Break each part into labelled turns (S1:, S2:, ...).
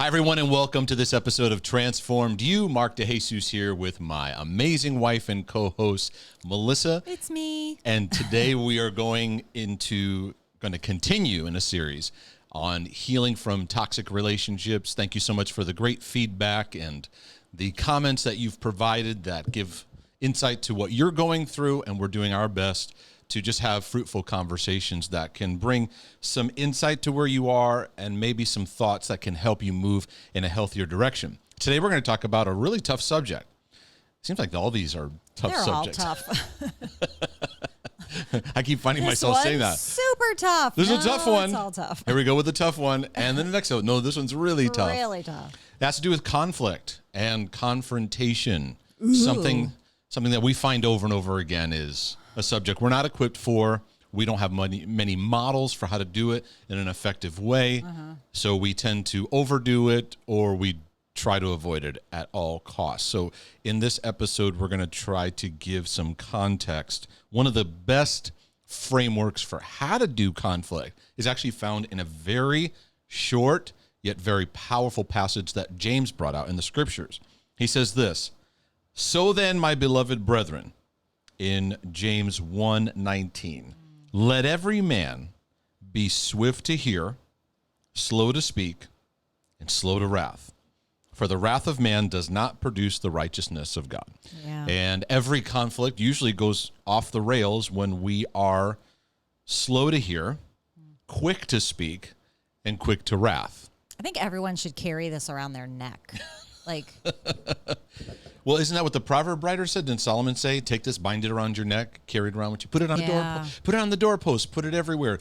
S1: Hi, everyone, and welcome to this episode of Transformed You. Mark DeJesus here with my amazing wife and co-host, Melissa.
S2: It's me.
S1: And today we are going to continue in a series on healing from toxic relationships. Thank you so much for the great feedback and the comments that you've provided that give insight to what you're going through, and we're doing our best to just have fruitful conversations that can bring some insight to where you are and maybe some thoughts that can help you move in a healthier direction. Today, we're going to talk about a really tough subject. Seems like all these are tough subjects.
S2: They're all tough.
S1: I keep finding myself saying that.
S2: Super tough.
S1: This is a tough one.
S2: It's all tough.
S1: Here we go with the tough one. And then the next one. No, this one's really tough.
S2: Really tough.
S1: It has to do with conflict and confrontation. Something that we find over and over again is a subject we're not equipped for. We don't have many models for how to do it in an effective way. So we tend to overdo it, or we try to avoid it at all costs. So in this episode, we're going to try to give some context. One of the best frameworks for how to do conflict is actually found in a very short yet very powerful passage that James brought out in the scriptures. He says this: "So then, my beloved brethren," in James 1:19, "let every man be swift to hear, slow to speak, and slow to wrath. For the wrath of man does not produce the righteousness of God."
S2: Yeah.
S1: And every conflict usually goes off the rails when we are slow to hear, quick to speak, and quick to wrath.
S2: I think everyone should carry this around their neck. Like,
S1: Well, isn't that what the proverb writer said? Didn't Solomon say, "Take this, bind it around your neck, carry it around with you, put it on put it on the doorpost, put it everywhere."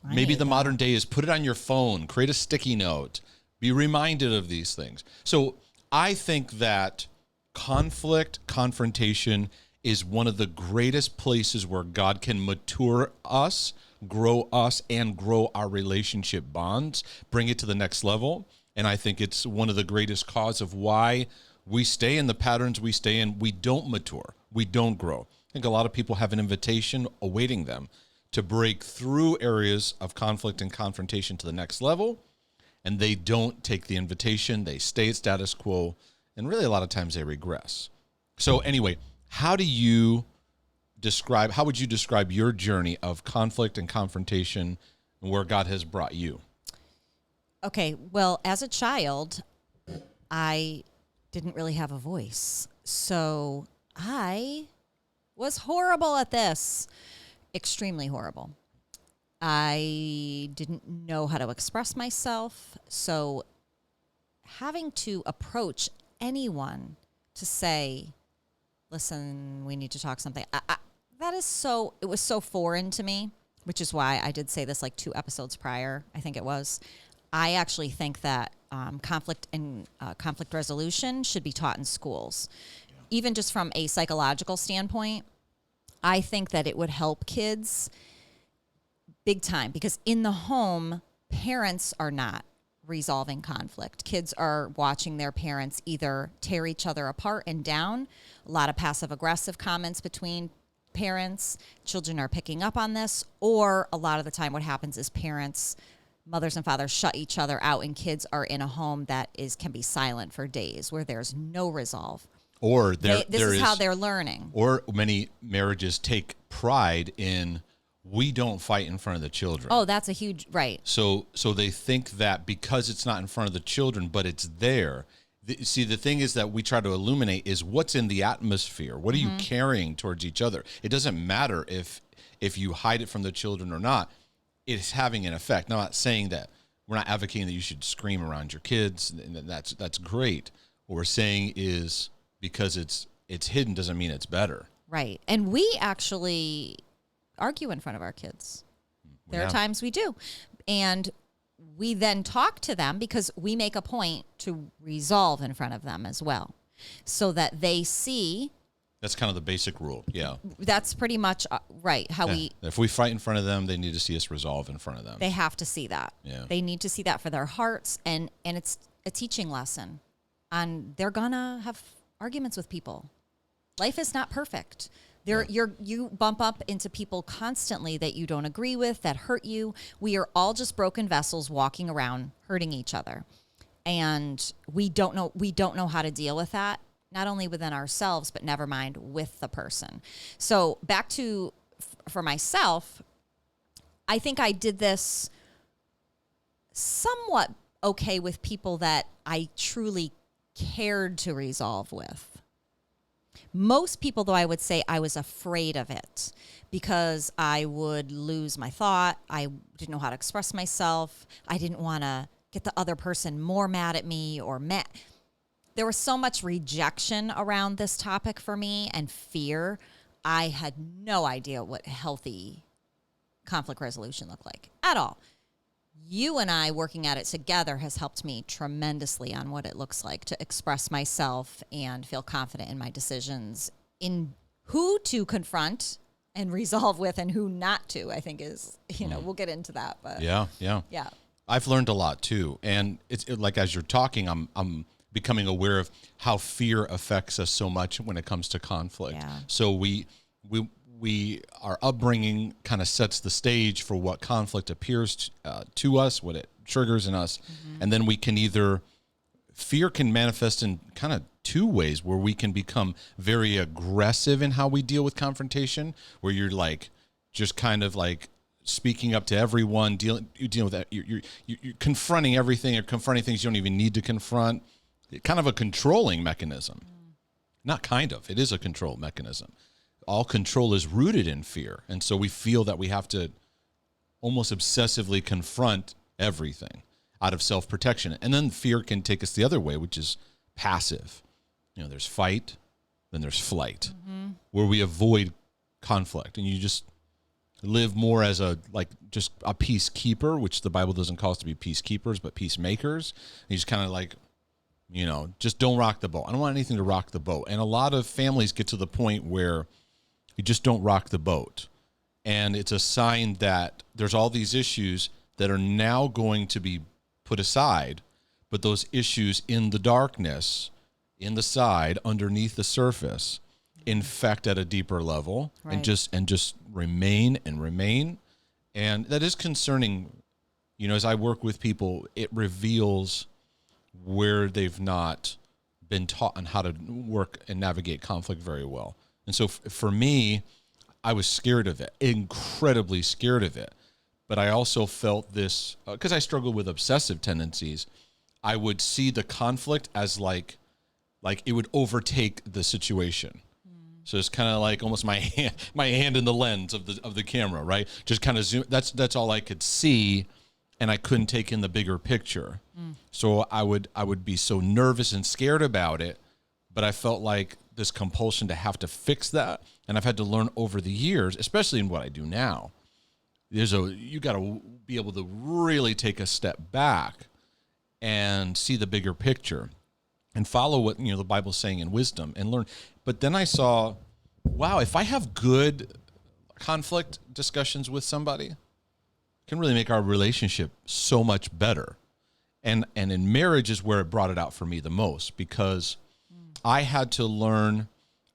S1: Maybe the modern day is put it on your phone, create a sticky note, be reminded of these things. So I think that confrontation is one of the greatest places where God can mature us, grow us, and grow our relationship bonds, bring it to the next level. And I think it's one of the greatest cause of why we stay in the patterns we stay in. We don't mature. We don't grow. I think a lot of people have an invitation awaiting them to break through areas of conflict and confrontation to the next level, and they don't take the invitation. They stay at status quo, and really a lot of times they regress. So anyway, how would you describe your journey of conflict and confrontation and where God has brought you?
S2: okay, well, as a child, I didn't really have a voice. So I was horrible at this. Extremely horrible. I didn't know how to express myself. So having to approach anyone to say, "Listen, we need to talk something," it was so foreign to me, which is why I did say this like 2 episodes prior, I think it was. I actually think that conflict and conflict resolution should be taught in schools. Even just from a psychological standpoint, I think that it would help kids big time, because in the home, parents are not resolving conflict. Kids are watching their parents either tear each other apart and down. A lot of passive aggressive comments between parents. Children are picking up on this, or a lot of the time what happens is mothers and fathers shut each other out, and kids are in a home that can be silent for days, where there's no resolve.
S1: Or
S2: this is how they're learning.
S1: Or many marriages take pride in, we don't fight in front of the children.
S2: Oh, that's a huge, right.
S1: So they think that because it's not in front of the children, but it's there. See, the thing is that we try to illuminate is what's in the atmosphere. What are you carrying towards each other? It doesn't matter if you hide it from the children or not. It's having an effect. Now, I'm not saying that we're not advocating that you should scream around your kids, and that's great. What we're saying is because it's hidden doesn't mean it's better.
S2: Right. And we actually argue in front of our kids. There are times we do. And we then talk to them because we make a point to resolve in front of them as well, so that they see.
S1: That's kind of the basic rule. Yeah.
S2: That's pretty much right.
S1: If we fight in front of them, they need to see us resolve in front of them.
S2: They have to see that.
S1: Yeah.
S2: They need to see that for their hearts. And it's a teaching lesson. And they're going to have arguments with people. Life is not perfect. You bump up into people constantly that you don't agree with, that hurt you. We are all just broken vessels walking around hurting each other. And we don't know how to deal with that, not only within ourselves, but never mind with the person. So back to, for myself, I think I did this somewhat okay with people that I truly cared to resolve with. Most people, though, I would say I was afraid of it because I would lose my thought. I didn't know how to express myself. I didn't want to get the other person more mad at me or mad. There was so much rejection around this topic for me and fear. I had no idea what healthy conflict resolution looked like at all. You and I working at it together has helped me tremendously on what it looks like to express myself and feel confident in my decisions, in who to confront and resolve with and who not to, I think is, we'll get into that. But
S1: Yeah. I've learned a lot too. And like, as you're talking, I'm becoming aware of how fear affects us so much when it comes to conflict.
S2: Yeah.
S1: So our upbringing kind of sets the stage for what conflict appears to us, what it triggers in us. Mm-hmm. And then fear can manifest in kind of two ways, where we can become very aggressive in how we deal with confrontation, where you're like, just kind of like speaking up to everyone, dealing with that. You're confronting everything, or confronting things you don't even need to confront. Kind of a controlling mechanism. Not kind of, it is a control mechanism. All control is rooted in fear. And so we feel that we have to almost obsessively confront everything out of self-protection. And then fear can take us the other way, which is passive. There's fight, then there's flight, where we avoid conflict. And you just live more as just a peacekeeper, which the Bible doesn't call us to be peacekeepers, but peacemakers. And you just kind of like, just don't rock the boat. I don't want anything to rock the boat. And a lot of families get to the point where you just don't rock the boat. And it's a sign that there's all these issues that are now going to be put aside, but those issues in the darkness, in the side, underneath the surface, infect at a deeper level, right, and just remain and remain. And that is concerning. As I work with people, it reveals where they've not been taught on how to work and navigate conflict very well. And so for me, I was scared of it, incredibly scared of it. But I also felt this, because I struggled with obsessive tendencies, I would see the conflict as like it would overtake the situation. So it's kind of like almost my hand in the lens of the camera, right? Just kind of zoom. That's all I could see, and I couldn't take in the bigger picture. So I would be so nervous and scared about it, but I felt like this compulsion to have to fix that. And I've had to learn over the years, especially in what I do now, you got to be able to really take a step back and see the bigger picture and follow what the Bible's saying in wisdom and learn. But then I saw, wow, if I have good conflict discussions with somebody, it can really make our relationship so much better. And in marriage is where it brought it out for me the most, because I had to learn.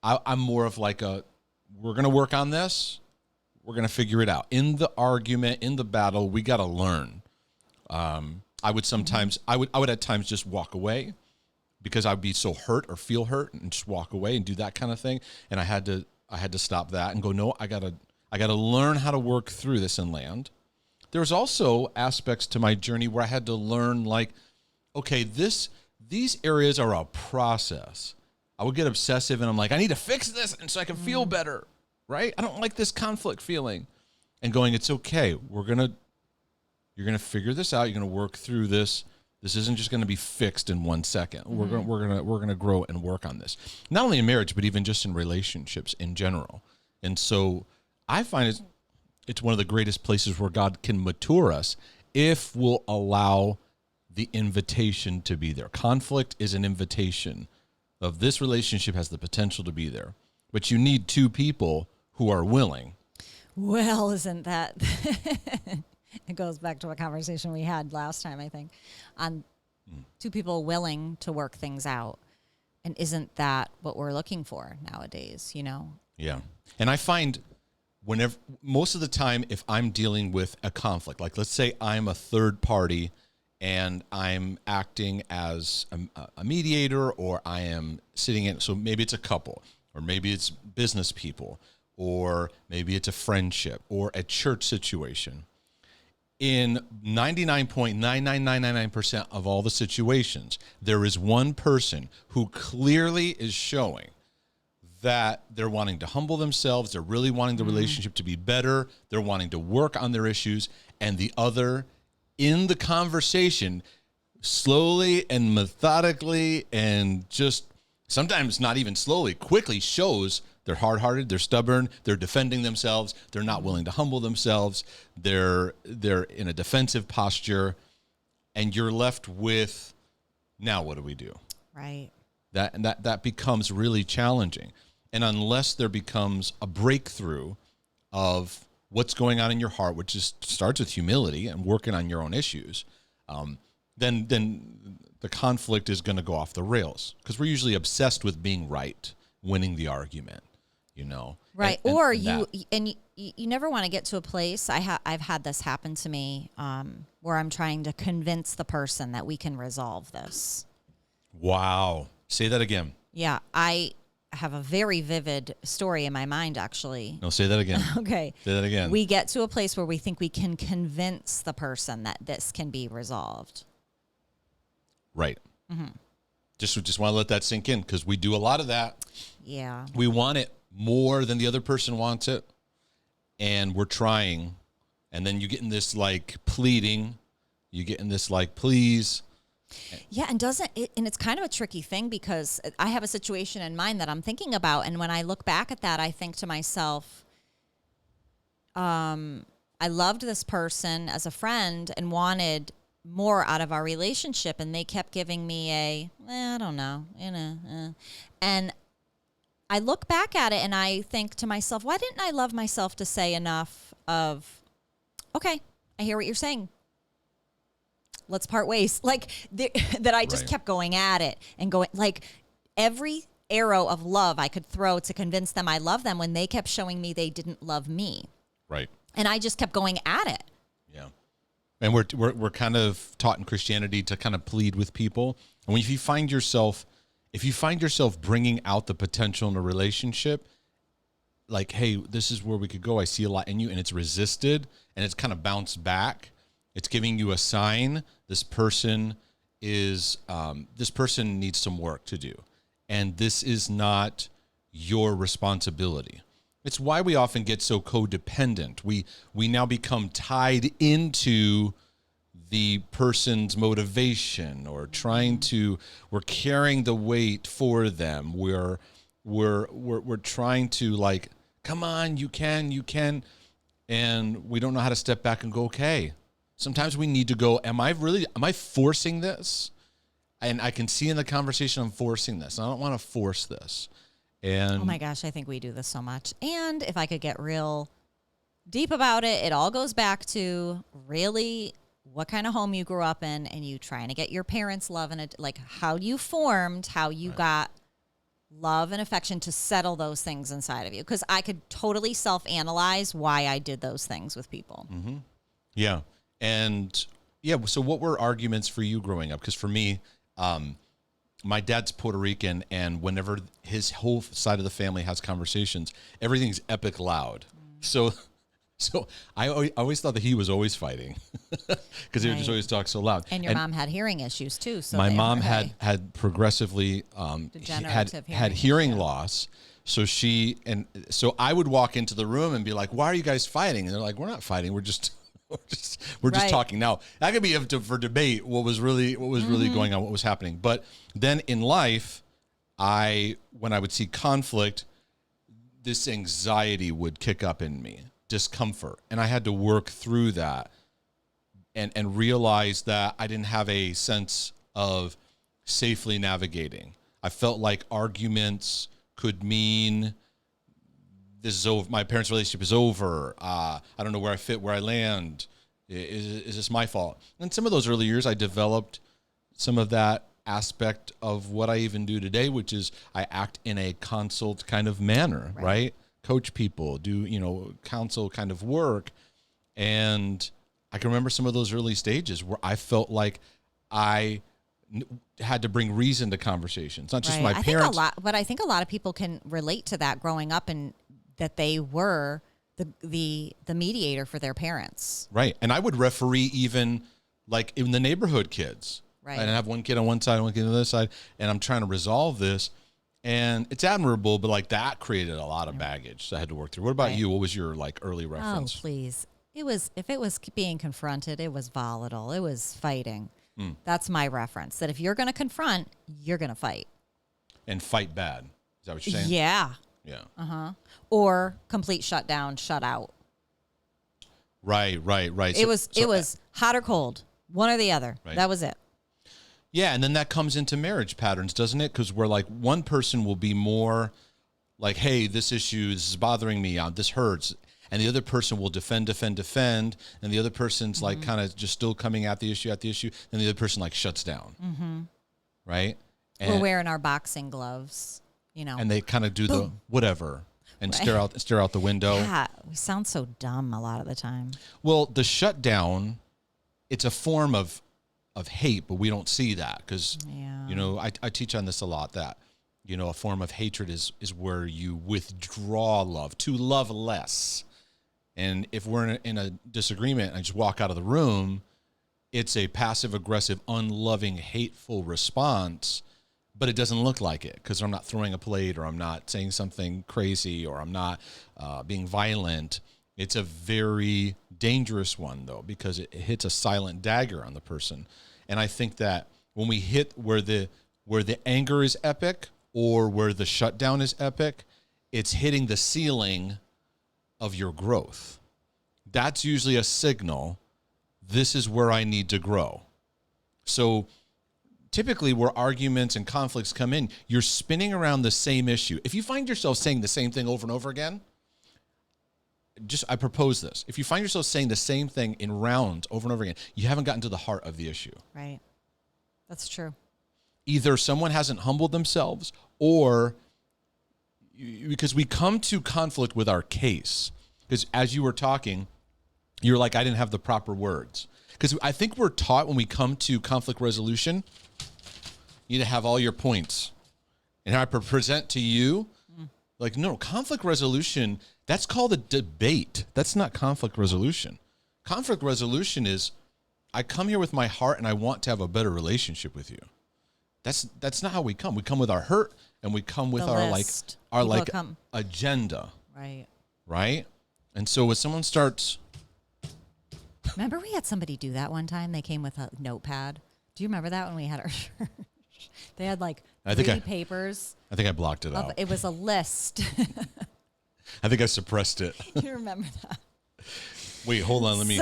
S1: I'm more of like we're going to work on this. We're going to figure it out. In the argument, in the battle, we got to learn. I would at times just walk away because I'd be so hurt or feel hurt and just walk away and do that kind of thing. And I had to stop that and go, no, I got to learn how to work through this and land. There's also aspects to my journey where I had to learn, like, okay, these areas are a process. I would get obsessive and I'm like, I need to fix this and so I can feel better, right? I don't like this conflict feeling. And going, it's okay. You're going to figure this out. You're going to work through this. This isn't just going to be fixed in 1 second. Mm-hmm. We're going to grow and work on this. Not only in marriage, but even just in relationships in general. And so I find it's one of the greatest places where God can mature us if we'll allow the invitation to be there. Conflict is an invitation of this relationship has the potential to be there, but you need two people who are willing.
S2: Well, isn't that, it goes back to a conversation we had last time, I think, on two people willing to work things out. And isn't that what we're looking for nowadays,
S1: Yeah. And I find most of the time, if I'm dealing with a conflict, like let's say I'm a third party and I'm acting as a mediator, or I am sitting in, so maybe it's a couple, or maybe it's business people, or maybe it's a friendship or a church situation. In 99.99999% of all the situations, there is one person who clearly is showing that they're wanting to humble themselves, they're really wanting the relationship to be better, they're wanting to work on their issues, and the other in the conversation, slowly and methodically, and just sometimes not even slowly, quickly shows they're hard-hearted, they're stubborn, they're defending themselves, they're not willing to humble themselves, they're in a defensive posture, and you're left with, now what do we do?
S2: Right.
S1: That becomes really challenging. And unless there becomes a breakthrough of what's going on in your heart, which starts with humility and working on your own issues, then the conflict is going to go off the rails, because we're usually obsessed with being right, winning the argument,
S2: Right. You never want to get to a place. I've had this happen to me where I'm trying to convince the person that we can resolve this.
S1: Wow. Say that again.
S2: Yeah, I have a very vivid story in my mind, actually.
S1: No, say that again.
S2: Okay.
S1: Say that again.
S2: We get to a place where we think we can convince the person that this can be resolved.
S1: Right. Mm-hmm. Just want to let that sink in, because we do a lot of that.
S2: Yeah.
S1: We want it more than the other person wants it, and we're trying, and then you get in this like pleading, you get in this like please.
S2: Yeah, and it's kind of a tricky thing, because I have a situation in mind that I'm thinking about, and when I look back at that, I think to myself, I loved this person as a friend and wanted more out of our relationship, and they kept giving me I don't know, and I look back at it and I think to myself, why didn't I love myself to say enough of, okay, I hear what you're saying, let's part ways. Like that I just kept going at it and going, like, every arrow of love I could throw to convince them I love them, when they kept showing me they didn't love me. Right. And I just kept going at it.
S1: Yeah. And we're kind of taught in Christianity to kind of plead with people. And if you find yourself bringing out the potential in a relationship, like, hey, this is where we could go, I see a lot in you, and it's resisted and it's kind of bounced back, it's giving you a sign this person needs some work to do, and this is not your responsibility. It's why we often get so codependent. We now become tied into the person's motivation, or we're carrying the weight for them. We're trying to, like, come on, you can, and we don't know how to step back and go, okay. Sometimes we need to go, am I forcing this? And I can see in the conversation I'm forcing this. I don't want to force this. And
S2: oh my gosh, I think we do this so much. And if I could get real deep about it, it all goes back to really what kind of home you grew up in, and you trying to get your parents' love, and like how you formed, how you got love and affection to settle those things inside of you. Because I could totally self-analyze why I did those things with people.
S1: Mm-hmm. Yeah. And yeah, so what were arguments for you growing up? Because for me, my dad's Puerto Rican, and whenever his whole side of the family has conversations, everything's epic loud. So I always thought that he was always fighting, because he would just always talk so loud.
S2: And your mom had hearing issues too. So
S1: my mom had progressively had hearing loss. So I would walk into the room and be like, "Why are you guys fighting?" And they're like, "We're not fighting. We're just talking." Now that could be up for debate. What was really going on? What was happening? But then in life, when I would see conflict, this anxiety would kick up in me, discomfort, and I had to work through that and realize that I didn't have a sense of safely navigating. I felt like arguments could mean this is over. My parents' relationship is over. I don't know where I fit, where I land. Is this my fault? And some of those early years, I developed some of that aspect of what I even do today, which is I act in a consult kind of manner, right? Coach people, do, counsel kind of work. And I can remember some of those early stages where I felt like I had to bring reason to conversations, not just
S2: Right.
S1: my parents.
S2: But I think a lot of people can relate to that growing up, and that they were the mediator for their parents.
S1: Right. And I would referee even like in the neighborhood kids.
S2: Right.
S1: And I have one kid on one side, one kid on the other side, and I'm trying to resolve this. And it's admirable, but like that created a lot of baggage that I had to work through. What about you? What was your like early reference?
S2: Oh, please. If it was being confronted, it was volatile. It was fighting. That's my reference. That if you're going to confront, you're going to fight.
S1: And fight bad. Is that what you're saying?
S2: Yeah.
S1: Yeah.
S2: Or complete shutdown, shut out.
S1: Right.
S2: It was hot or cold, one or the other.
S1: Right.
S2: That was it.
S1: Yeah, and then that comes into marriage patterns, doesn't it? Because we're like, one person will be more like, hey, this is bothering me, this hurts. And the other person will defend. And the other person's like kind of just still coming at the issue. And the other person like shuts down. Right? And,
S2: We're wearing our boxing gloves,
S1: and they kind of do the whatever and stare out the window.
S2: Yeah, we sound so dumb a lot of the time.
S1: Well, the shutdown, it's a form of hate, but we don't see that because, I teach on this a lot, that, a form of hatred is where you withdraw love, to love less. And if we're in a disagreement and I just walk out of the room, it's a passive-aggressive, unloving, hateful response, but it doesn't look like it because I'm not throwing a plate or I'm not saying something crazy or I'm not being violent. It's a very dangerous one, though, because it hits a silent dagger on the person. And I think that when we hit where the anger is epic or where the shutdown is epic, it's hitting the ceiling of your growth. That's usually a signal, this is where I need to grow. So typically where arguments and conflicts come in, you're spinning around the same issue. If you find yourself saying the same thing over and over again, I propose this. If you find yourself saying the same thing in rounds over and over again, you haven't gotten to the heart of the issue.
S2: Right. That's true.
S1: Either someone hasn't humbled themselves or because we come to conflict with our case. Because as you were talking, you're like, I didn't have the proper words. Because I think we're taught when we come to conflict resolution, you need to have all your points. And I present to you, like, no, conflict resolution, that's called a debate. That's not conflict resolution. Conflict resolution is, I come here with my heart and I want to have a better relationship with you. That's not how we come. We come with our hurt and we come with our agenda.
S2: Right.
S1: Right? And so when someone starts...
S2: Remember we had somebody do that one time? They came with a notepad. Do you remember that when we had our church? They had like three papers.
S1: I think I blocked it out.
S2: It was a list.
S1: I think I suppressed it.
S2: You remember that?
S1: Wait, hold on. Let me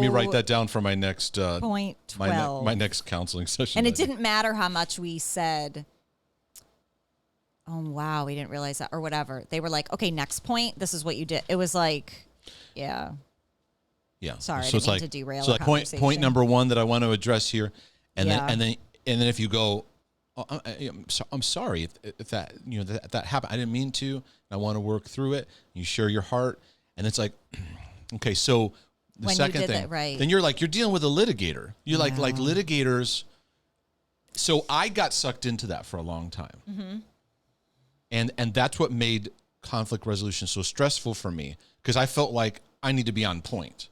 S1: write that down for my next
S2: point 12.
S1: my next counseling session.
S2: And it didn't matter how much we said, oh, wow, we didn't realize that, or whatever. They were like, okay, next point, this is what you did. It was like, yeah.
S1: Yeah.
S2: Sorry, so I didn't mean to derail.
S1: So like point number one that I want to address here, and then if you go, oh, I'm sorry if that that happened. I didn't mean to. I want to work through it. You share your heart, and it's like, okay, so the
S2: when
S1: second
S2: you did
S1: thing,
S2: that, right.
S1: Then you're dealing with a litigator. You're like litigators. So I got sucked into that for a long time, and that's what made conflict resolution so stressful for me because I felt like I need to be on point.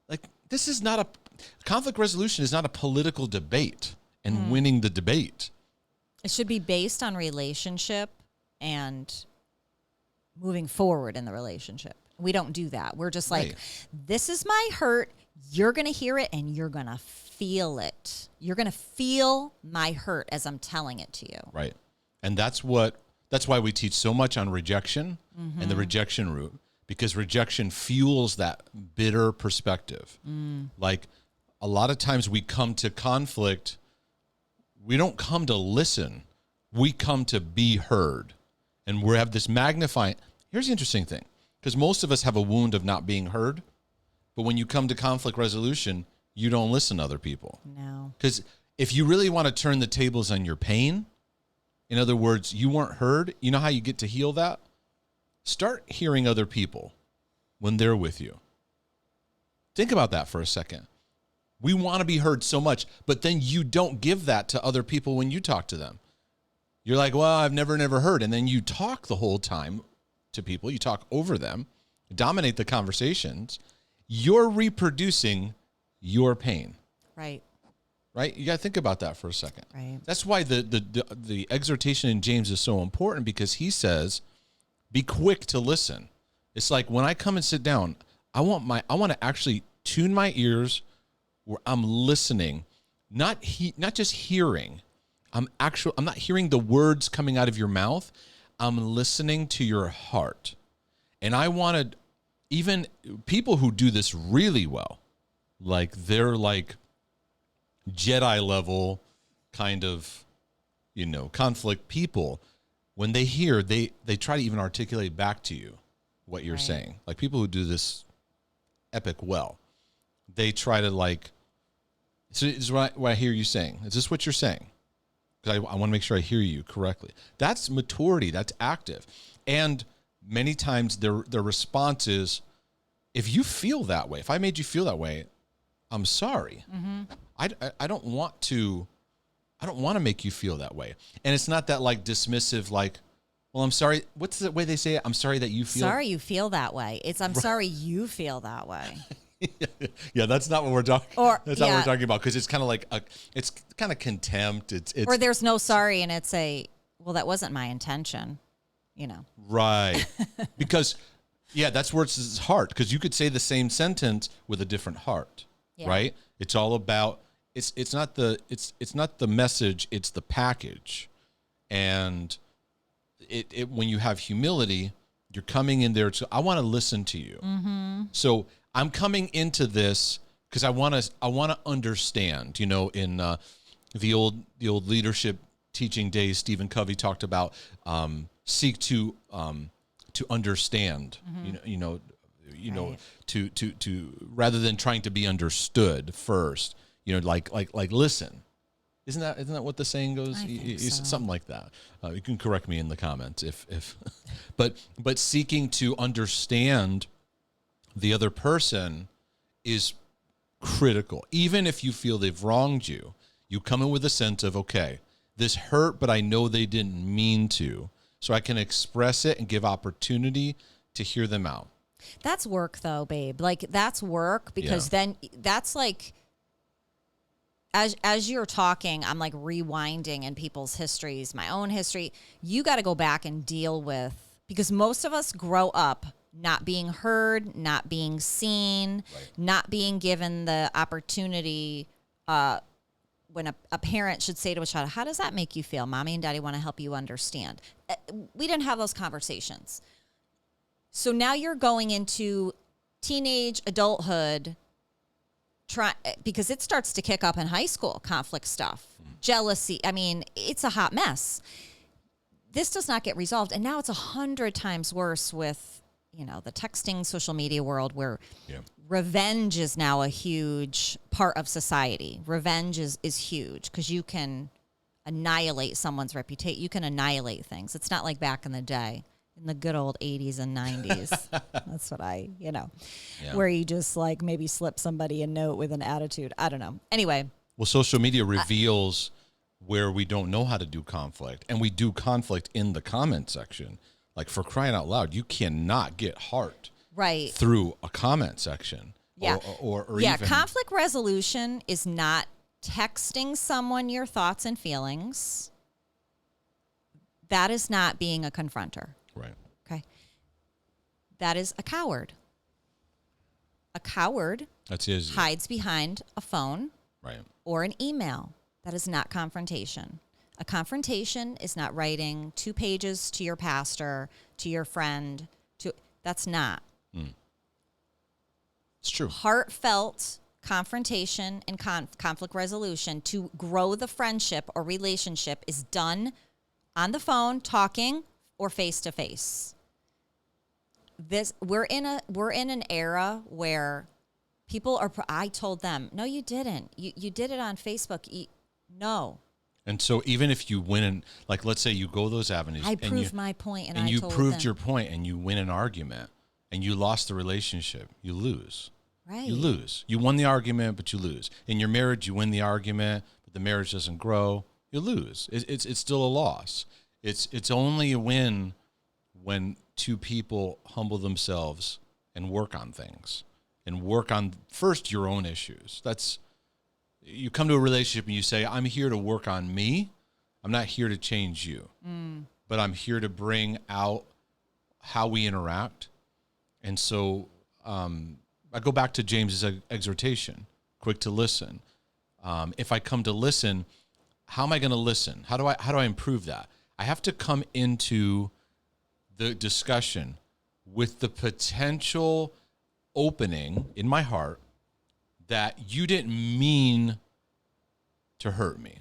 S1: Like this is not conflict resolution is not a political debate and winning the debate.
S2: It should be based on relationship and moving forward in the relationship. We don't do that. We're just like, this is my hurt. You're going to hear it and you're going to feel it. You're going to feel my hurt as I'm telling it to you. Right.
S1: And that's why we teach so much on rejection and the rejection route. Because rejection fuels that bitter perspective. Like a lot of times we come to conflict, we don't come to listen. We come to be heard. And we have this magnifying. Here's the interesting thing. Because most of us have a wound of not being heard. But when you come to conflict resolution, you don't listen to other people.
S2: No.
S1: Because if you really want to turn the tables on your pain, in other words, you weren't heard, you know how you get to heal that? Start hearing other people when they're with you. Think about that for a second. We want to be heard so much, but then you don't give that to other people when you talk to them. You're like, well, I've never heard. And then you talk the whole time to people. You talk over them, dominate the conversations. You're reproducing your pain.
S2: Right.
S1: Right? You got to think about that for a second.
S2: Right.
S1: That's why the exhortation in James is so important, because he says, be quick to listen. It's like when I come and sit down, I want to actually tune my ears where I'm listening, not just hearing. I'm not hearing the words coming out of your mouth. I'm listening to your heart. And I wanted, even people who do this really well, like they're like Jedi level kind of, conflict people, when they hear, they try to even articulate back to you what you're saying. Like people who do this epic well, they try to like, so this is what I hear you saying. Is this what you're saying? Because I want to make sure I hear you correctly. That's maturity. That's active. And many times their response is, if you feel that way, if I made you feel that way, I'm sorry. Mm-hmm. I don't want to make you feel that way. And it's not that like dismissive, like, well, I'm sorry. What's the way they say it? I'm sorry that you feel.
S2: Sorry you feel that way. It's I'm sorry you feel that way.
S1: Yeah, that's not what we're talking. That's not what we're talking about, because it's kind of like it's kind of contempt. It's
S2: or there's no sorry, and it's well, that wasn't my intention,
S1: Right, because that's where it's heart. Because you could say the same sentence with a different heart, right? It's all about it's not the message, it's the package, and it when you have humility, you're coming in there. I want to listen to you, so. I'm coming into this because I want to understand. In the old leadership teaching days, Stephen Covey talked about seek to understand.
S2: Right.
S1: To rather than trying to be understood first. Like listen. Isn't that what the saying goes?
S2: I think so.
S1: Something like that. You can correct me in the comments if but seeking to understand the other person is critical. Even if you feel they've wronged you, you come in with a sense of, okay, this hurt, but I know they didn't mean to, so I can express it and give opportunity to hear them out.
S2: That's work though, babe. Like that's work, because then that's like, as you're talking, I'm like rewinding in people's histories, my own history. You got to go back and deal with, because most of us grow up not being heard, not being seen, not being given the opportunity when a parent should say to a child, how does that make you feel? Mommy and daddy want to help you understand. We didn't have those conversations. So now you're going into teenage adulthood, because it starts to kick up in high school, conflict stuff, jealousy. I mean, it's a hot mess. This does not get resolved. And now it's 100 times worse with the texting, social media world, where revenge is now a huge part of society. Revenge is huge because you can annihilate someone's reputation. You can annihilate things. It's not like back in the day, in the good old 80s and 90s. That's what where you just like maybe slip somebody a note with an attitude. I don't know. Anyway.
S1: Well, social media reveals where we don't know how to do conflict, and we do conflict in the comment section. Like, for crying out loud, you cannot get heart through a comment section.
S2: Yeah.
S1: Or even.
S2: Conflict resolution is not texting someone your thoughts and feelings. That is not being a confronter.
S1: Right.
S2: Okay. That is a coward. A coward hides behind a phone or an email. That is not confrontation. A confrontation is not writing 2 pages to your pastor, to your friend. That's not.
S1: It's true.
S2: Heartfelt confrontation and conflict resolution to grow the friendship or relationship is done on the phone, talking, or face to face. We're in an era where people are. I told them, no, you didn't. You did it on Facebook. No.
S1: And so even if you win, like let's say you go those avenues,
S2: I proved my point, and
S1: you
S2: told
S1: proved
S2: them.
S1: your point, and you win an argument, and you lost the relationship, you lose.
S2: Right.
S1: You lose. You won the argument, but you lose. In your marriage, you win the argument, but the marriage doesn't grow. You lose. It's still a loss. It's only a win when two people humble themselves and work on things and work on first your own issues. You come to a relationship and you say, I'm here to work on me. I'm not here to change you, but I'm here to bring out how we interact. And so I go back to James's exhortation, quick to listen. If I come to listen, how am I going to listen? How do I improve that? I have to come into the discussion with the potential opening in my heart that you didn't mean to hurt me.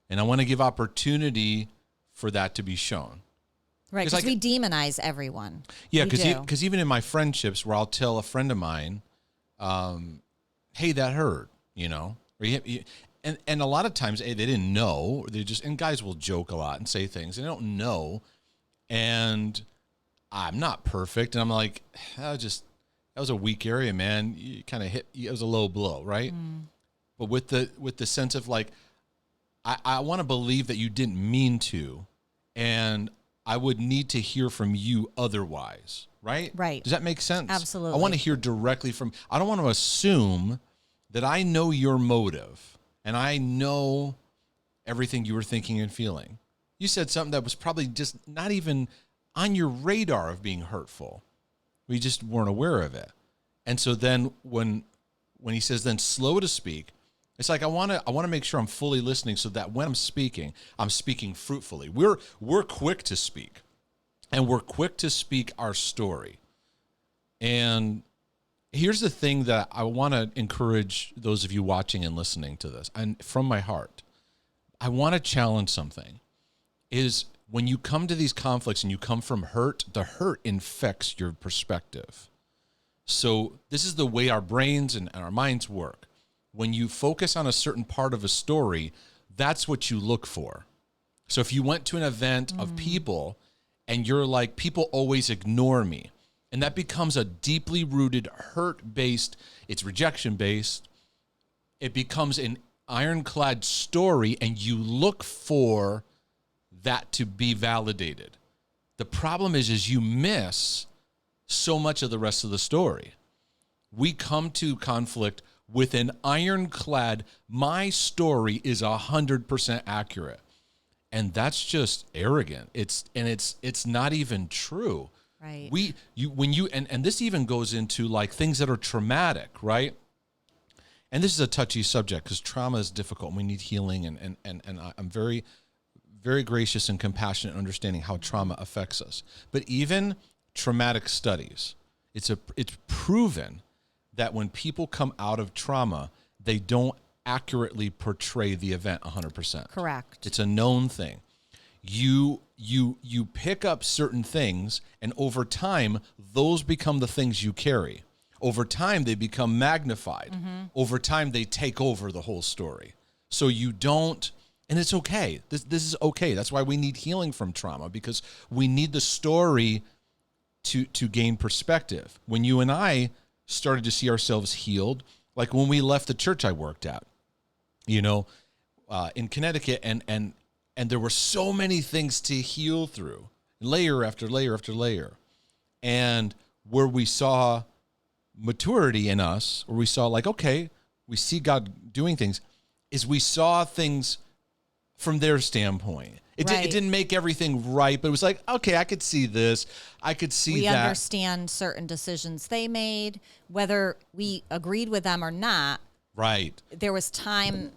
S1: And I want to give opportunity for that to be shown.
S2: Right, because we demonize everyone.
S1: Yeah, because even in my friendships where I'll tell a friend of mine, hey, that hurt, And a lot of times they didn't know. And guys will joke a lot and say things, and they don't know. And I'm not perfect. And I'm like, that was a weak area, man. You kind of hit, it was a low blow, right? But with the sense of like, I want to believe that you didn't mean to, and I would need to hear from you otherwise, right?
S2: Right.
S1: Does that make sense?
S2: Absolutely.
S1: I want to hear directly I don't want to assume that I know your motive and I know everything you were thinking and feeling. You said something that was probably just not even on your radar of being hurtful. We just weren't aware of it. And so then when he says then slow to speak, it's like I want to make sure I'm fully listening so that when I'm speaking fruitfully. We're quick to speak, and we're quick to speak our story. And here's the thing that I want to encourage those of you watching and listening to this, and from my heart, I want to challenge something, is when you come to these conflicts and you come from hurt, the hurt infects your perspective. So this is the way our brains and our minds work. When you focus on a certain part of a story, that's what you look for. So if you went to an event of people and you're like, people always ignore me, and that becomes a deeply rooted hurt-based, it's rejection-based, it becomes an ironclad story, and you look for that to be validated. The problem is you miss so much of the rest of the story. We come to conflict with an ironclad, my story is 100% accurate. And that's just arrogant. It's not even true.
S2: Right.
S1: And this even goes into like things that are traumatic, right? And this is a touchy subject because trauma is difficult and we need healing, and I'm very, very gracious and compassionate in understanding how trauma affects us. But even traumatic studies, it's proven that when people come out of trauma, they don't accurately portray the event 100%.
S2: Correct.
S1: It's a known thing. You pick up certain things, and over time, those become the things you carry. Over time, they become magnified. Over time, they take over the whole story. So you don't, and it's okay. This is okay. That's why we need healing from trauma, because we need the story to gain perspective. When you and I started to see ourselves healed, like when we left the church I worked at, in Connecticut, and there were so many things to heal through, layer after layer after layer. And where we saw maturity in us, where we saw like, okay, we see God doing things, is we saw things from their standpoint. It didn't make everything right, but it was like, okay, I could see this. I could see that.
S2: We understand certain decisions they made, whether we agreed with them or not.
S1: Right.
S2: There was time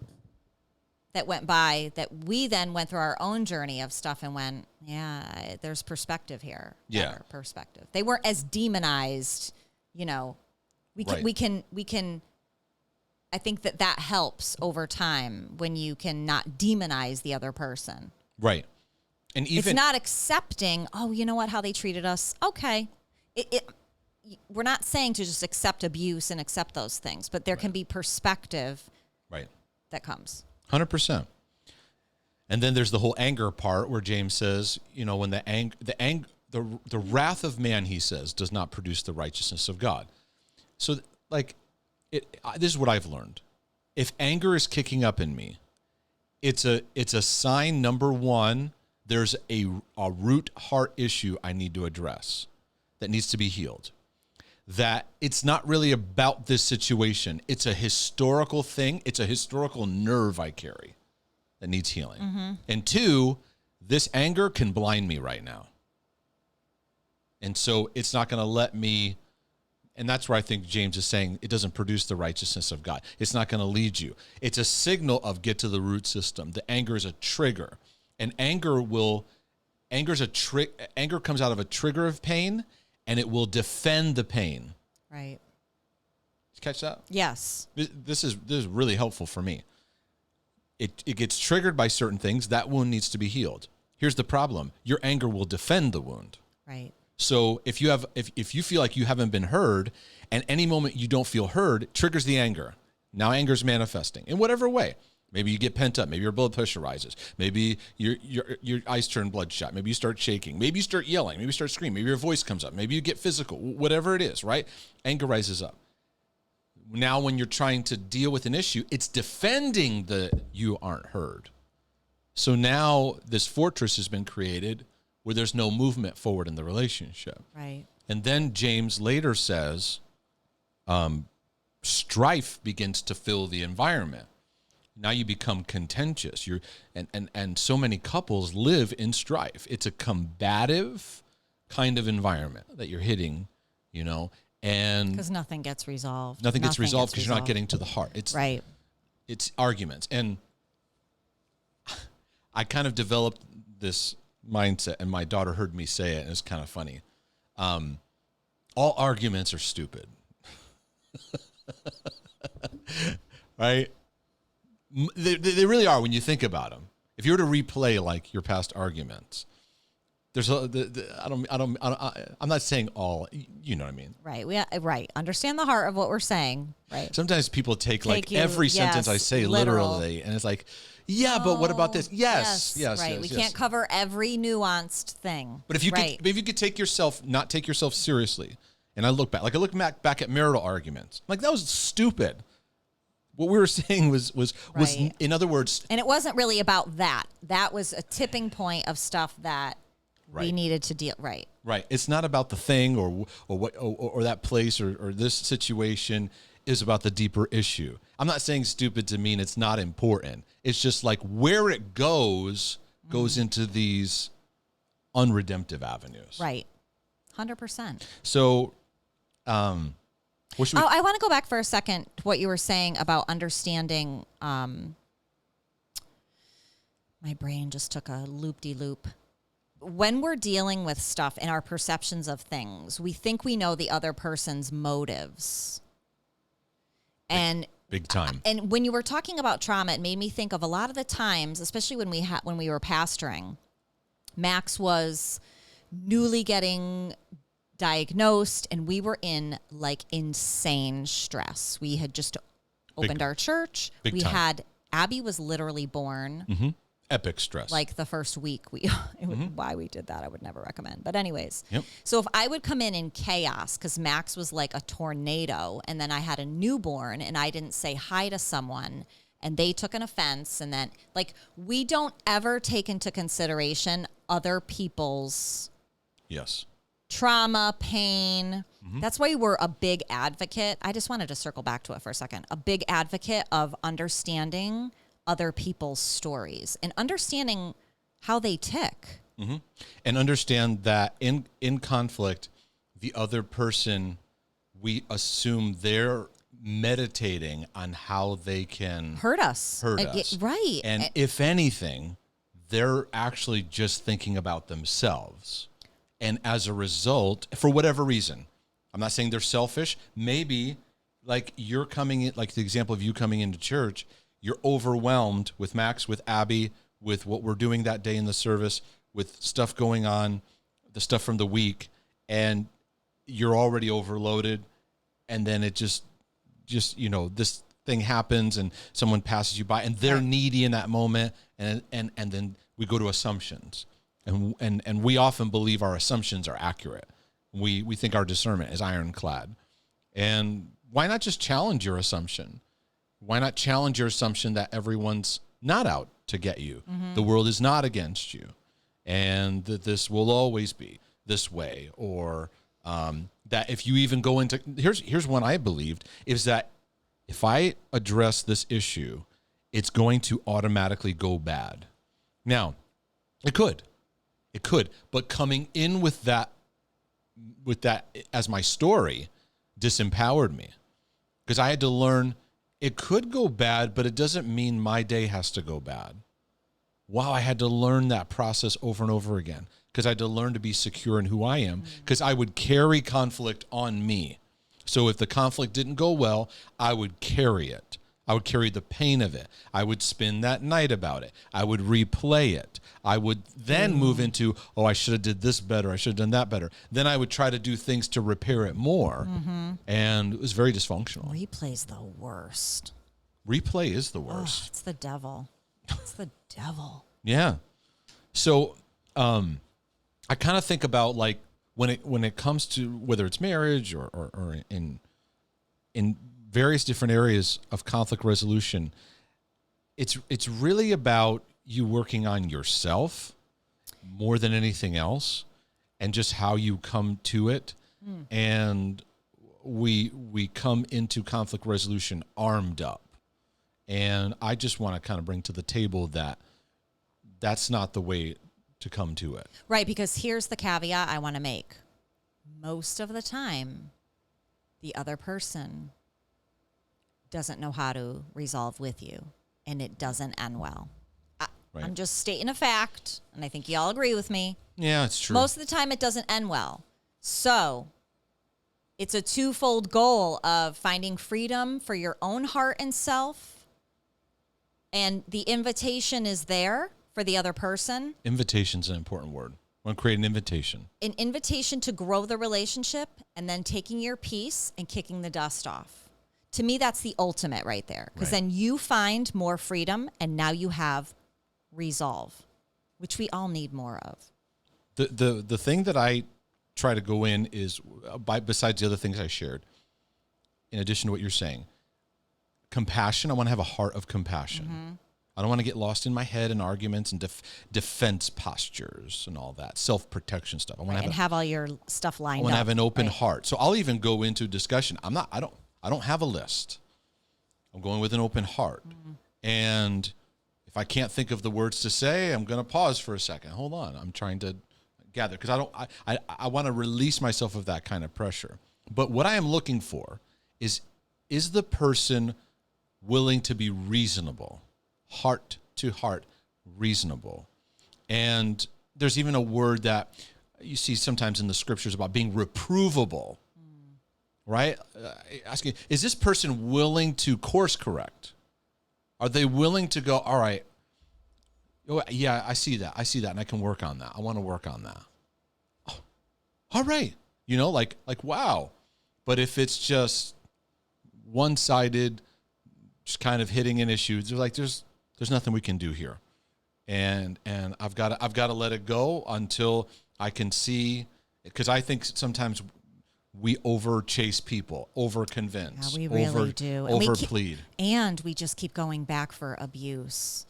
S2: that went by that we then went through our own journey of stuff and went, yeah, there's perspective here.
S1: Yeah.
S2: Perspective. They weren't as demonized, We can I think that helps over time when you can not demonize the other person.
S1: Right. And even
S2: it's not accepting, oh, you know what, how they treated us. Okay. We're not saying to just accept abuse and accept those things, but there can be perspective that comes.
S1: 100%. And then there's the whole anger part where James says, when the wrath of man, he says, does not produce the righteousness of God. So like this is what I've learned. If anger is kicking up in me, it's a sign, number one, there's a root heart issue I need to address that needs to be healed. That it's not really about this situation. It's a historical thing. It's a historical nerve I carry that needs healing. Mm-hmm. And two, this anger can blind me right now. And so it's not going to let me, and that's where I think James is saying it doesn't produce the righteousness of God. It's not going to lead you. It's a signal of get to the root system. The anger is a trigger. And anger comes out of a trigger of pain, and it will defend the pain.
S2: Right.
S1: Did you catch that?
S2: Yes.
S1: This is really helpful for me. It gets triggered by certain things. That wound needs to be healed. Here's the problem. Your anger will defend the wound.
S2: Right.
S1: So if you feel like you haven't been heard, and any moment you don't feel heard, it triggers the anger. Now anger's manifesting in whatever way. Maybe you get pent up. Maybe your blood pressure rises. Maybe your eyes turn bloodshot. Maybe you start shaking. Maybe you start yelling. Maybe you start screaming. Maybe your voice comes up. Maybe you get physical. Whatever it is, right? Anger rises up. Now when you're trying to deal with an issue, it's defending the you aren't heard. So now this fortress has been created where there's no movement forward in the relationship.
S2: Right. And
S1: then James later says, strife begins to fill the environment. Now you become contentious. And so many couples live in strife. It's a combative kind of environment that you're hitting, and
S2: because nothing gets resolved.
S1: Nothing gets resolved because you're not getting to the heart. It's arguments. And I kind of developed this mindset, and my daughter heard me say it, and it's kind of funny. All arguments are stupid. Right? They really are when you think about them. If you were to replay like your past arguments, there's I'm not saying all, you know what I mean?
S2: Right. Right. Understand the heart of what we're saying. Right.
S1: Sometimes people take every sentence I say literally, and it's like, but what about this? Yes.
S2: Right. We can't cover every nuanced thing.
S1: But if you could, not take yourself seriously, and I look back at marital arguments, I'm like, that was stupid. What we were saying was in other words,
S2: and it wasn't really about that. That was a tipping point of stuff that we needed to deal. Right.
S1: It's not about the thing or that place or this situation. Is about the deeper issue. I'm not saying stupid to mean it's not important. It's just like where it goes into these unredemptive avenues.
S2: Right. 100%.
S1: So, I
S2: want to go back for a second to what you were saying about understanding. My brain just took a loop-de-loop. When we're dealing with stuff in our perceptions of things, we think we know the other person's motives. And
S1: big time.
S2: And when you were talking about trauma, it made me think of a lot of the times, especially when we were pastoring. Max was newly getting diagnosed, and we were in like insane stress. We had just opened our church. Abby was literally born.
S1: Mm-hmm. Epic stress.
S2: Like the first week, why we did that, I would never recommend. But anyways,
S1: yep.
S2: So if I would come in chaos, because Max was like a tornado, and then I had a newborn, and I didn't say hi to someone, and they took an offense, and then we don't ever take into consideration other people's trauma, pain. Mm-hmm. That's why we're a big advocate. I just wanted to circle back to it for a second. A big advocate of understanding other people's stories and understanding how they tick.
S1: Mm-hmm. And understand that in conflict, the other person, we assume they're meditating on how they can
S2: hurt us. Right.
S1: And if anything, they're actually just thinking about themselves. And as a result, for whatever reason, I'm not saying they're selfish. Maybe like you're coming in, like the example of you coming into church, you're overwhelmed with Max, with Abby, with what we're doing that day in the service, with stuff going on, the stuff from the week, and you're already overloaded. And then it just this thing happens and someone passes you by and they're needy in that moment. And then we go to assumptions, and we often believe our assumptions are accurate. We think our discernment is ironclad. And why not just challenge your assumption? Why not challenge your assumption that everyone's not out to get you? The world is not against you, and that this will always be this way, or that if you even go into, here's one I believed, is that if I address this issue, it's going to automatically go bad. Now, it could, but coming in with that as my story disempowered me, because I had to learn it could go bad, but it doesn't mean my day has to go bad. Wow, I had to learn that process over and over again, because I had to learn to be secure in who I am, because I would carry conflict on me. So if the conflict didn't go well, I would carry it. I would carry the pain of it. I would spend that night about it. I would replay it. I would then move into, oh, I should have did this better. I should have done that better. Then I would try to do things to repair it more. And it was very dysfunctional.
S2: Replay's the worst.
S1: Replay is the worst.
S2: Oh, it's the devil. It's the devil.
S1: Yeah. So I kind of think about, like, when it comes to whether it's marriage or in various different areas of conflict resolution, it's really about you working on yourself more than anything else, and just how you come to it. And we come into conflict resolution armed up. And I just want to kind of bring to the table that that's not the way to come to it.
S2: Right, because here's the caveat I want to make. Most of the time, the other person doesn't know how to resolve with you, and it doesn't end well.
S1: Right.
S2: I'm just stating a fact, and I think you all agree with me.
S1: Yeah, it's true.
S2: Most of the time, it doesn't end well. So it's a twofold goal of finding freedom for your own heart and self, and the invitation is there for the other person. Invitation's
S1: an important word. I want to create an invitation.
S2: An invitation to grow the relationship, and then taking your piece and kicking the dust off. To me, that's the ultimate right there. Because then you find more freedom, and now you have resolve, which we all need more of.
S1: The thing that I try to go in is, besides the other things I shared, in addition to what you're saying, compassion. I want to have a heart of compassion. I don't want to get lost in my head in arguments and defense postures and all that self-protection stuff. I want to
S2: have all your stuff lined up.
S1: I want to have an open heart. So I'll even go into discussion. I don't have a list. I'm going with an open heart. And if I can't think of the words to say, I'm going to pause for a second. Hold on. I'm trying to gather, because I want to release myself of that kind of pressure. But what I am looking for is the person willing to be reasonable, heart to heart reasonable? And there's even a word that you see sometimes in the scriptures about being reprovable. Right? Asking, is this person willing to course correct? Are they willing to go, all right, oh, yeah, I see that, and I can work on that. I want to work on that. Oh, all right. Like, wow. But if it's just one-sided, just kind of hitting an issue, there's nothing we can do here. And I've got to let it go until I can see, because I think sometimes we over chase people, over convince.
S2: Yeah, we really do.
S1: Over plead.
S2: And we just keep going back for abuse.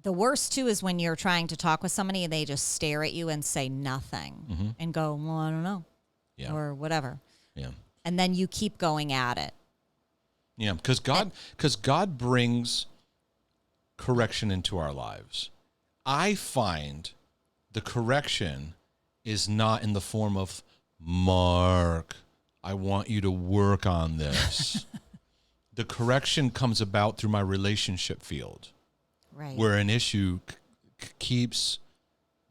S2: The worst too is when you're trying to talk with somebody and they just stare at you and say nothing and go, well, I don't know.
S1: Yeah.
S2: Or whatever.
S1: Yeah.
S2: And then you keep going at it.
S1: Yeah, because God brings correction into our lives. I find the correction is not in the form of, Mark, I want you to work on this. The correction comes about through my relationship field,
S2: right?
S1: Where an issue keeps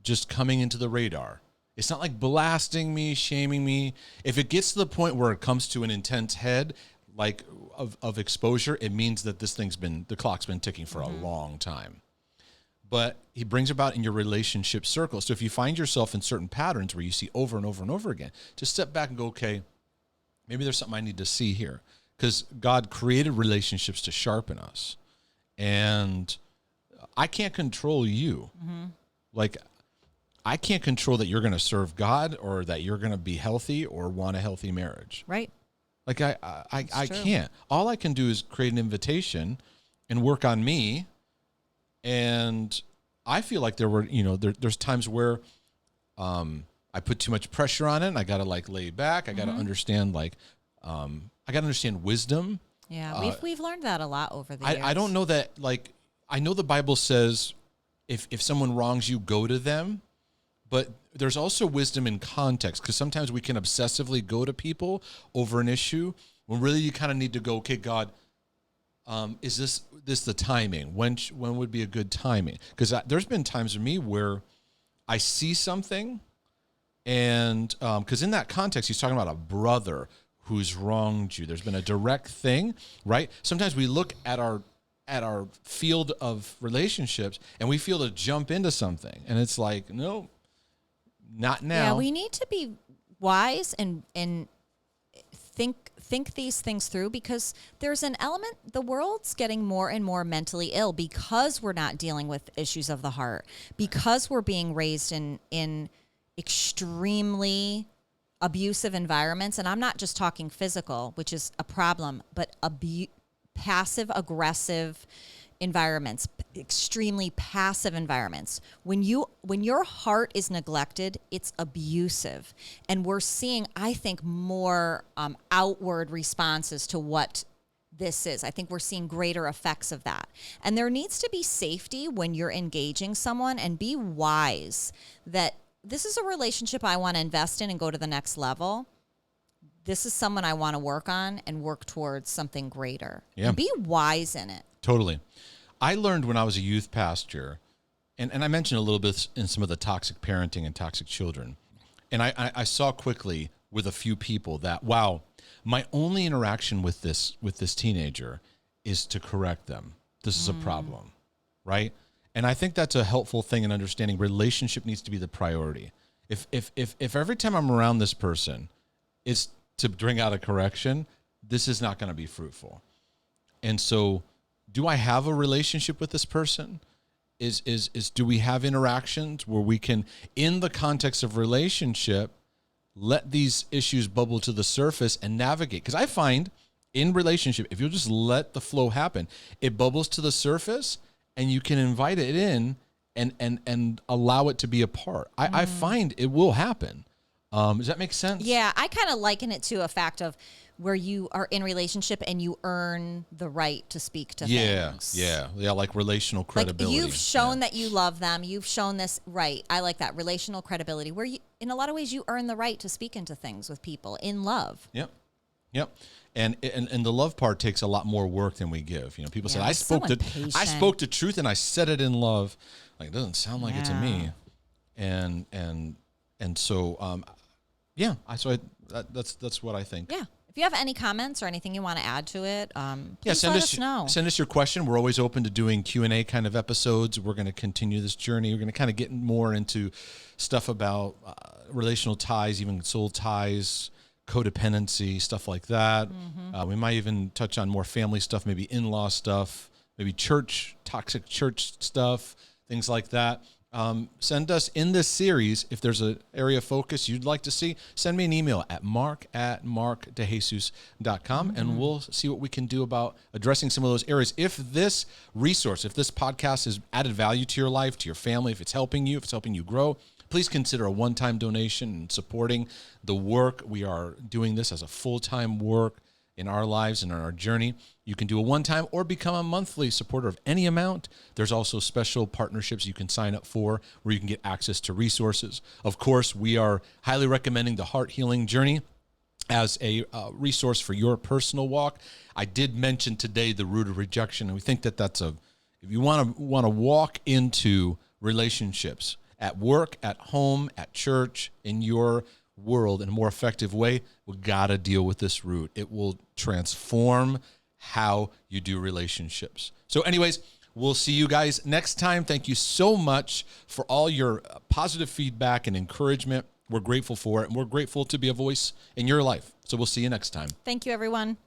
S1: just coming into the radar. It's not like blasting me, shaming me. If it gets to the point where it comes to an intense head, like of exposure, it means that the clock's been ticking for a long time. But he brings about in your relationship circle. So if you find yourself in certain patterns where you see over and over and over again, just step back and go, okay, maybe there's something I need to see here. Because God created relationships to sharpen us. And I can't control you. Like, I can't control that you're going to serve God or that you're going to be healthy or want a healthy marriage.
S2: Right.
S1: Like I
S2: true.
S1: can't. All I can do is create an invitation and work on me. And I feel like there's times where I put too much pressure on it and I got to like lay back. I got to understand I got to understand wisdom.
S2: Yeah, we've learned that a lot over the years.
S1: I don't know that, like, I know the Bible says if someone wrongs you, go to them. But there's also wisdom in context, because sometimes we can obsessively go to people over an issue when really you kind of need to go, okay, God, is this the timing? When would be a good timing? Because there's been times for me where I see something, and because in that context, he's talking about a brother who's wronged you. There's been a direct thing, right? Sometimes we look at our field of relationships and we feel to jump into something, and it's like, no. Not now.
S2: Yeah, we need to be wise and think these things through, because there's an element, the world's getting more and more mentally ill because we're not dealing with issues of the heart, because we're being raised in extremely abusive environments. And I'm not just talking physical, which is a problem, but passive aggressive environments, extremely passive environments. When your heart is neglected, it's abusive. And we're seeing, I think, more outward responses to what this is. I think we're seeing greater effects of that. And there needs to be safety when you're engaging someone, and be wise that this is a relationship I want to invest in and go to the next level. This is someone I want to work on and work towards something greater.
S1: Yeah.
S2: And be wise in it.
S1: Totally. I learned when I was a youth pastor, and I mentioned a little bit in some of the toxic parenting and toxic children. And I saw quickly with a few people that, wow, my only interaction with this teenager is to correct them. This is a problem, right? And I think that's a helpful thing in understanding relationship needs to be the priority. If every time I'm around this person is to bring out a correction, this is not going to be fruitful. And so, do I have a relationship with this person? Do we have interactions where we can, in the context of relationship, let these issues bubble to the surface and navigate? Because I find in relationship, if you'll just let the flow happen, it bubbles to the surface and you can invite it in and allow it to be a part. I find it will happen. Does that make sense?
S2: Yeah, I kind of liken it to a fact of where you are in relationship and you earn the right to speak to things.
S1: Yeah, like relational credibility.
S2: Like, you've shown that you love them. You've shown this, right? I like that, relational credibility, where you, in a lot of ways, you earn the right to speak into things with people in love.
S1: Yep. And the love part takes a lot more work than we give. You know, people say, I spoke to truth and I said it in love. Like, it doesn't sound like it to me. And so that's what I think.
S2: Yeah. If you have any comments or anything you want to add to it, please
S1: let
S2: us know.
S1: Send us your question. We're always open to doing Q&A kind of episodes. We're going to continue this journey. We're going to kind of get more into stuff about relational ties, even soul ties, codependency, stuff like that. Mm-hmm. We might even touch on more family stuff, maybe in-law stuff, maybe toxic church stuff, things like that. Send us in this series, if there's an area of focus you'd like to see, send me an email at mark@markdejesus.com, and we'll see what we can do about addressing some of those areas. If this resource, if this podcast has added value to your life, to your family, if it's helping you grow, please consider a one-time donation and supporting the work. We are doing this as a full-time work in our lives and in our journey. You can do a one-time or become a monthly supporter of any amount. There's also special partnerships you can sign up for where you can get access to resources. Of course, we are highly recommending the Heart Healing Journey as a resource for your personal walk. I did mention today the root of rejection, and we think that that's if you want to walk into relationships at work, at home, at church, in your world in a more effective way, we got to deal with this root. It will transform how you do relationships. So anyways, we'll see you guys next time. Thank you so much for all your positive feedback and encouragement. We're grateful for it, and we're grateful to be a voice in your life. So we'll see you next time.
S2: Thank you, everyone.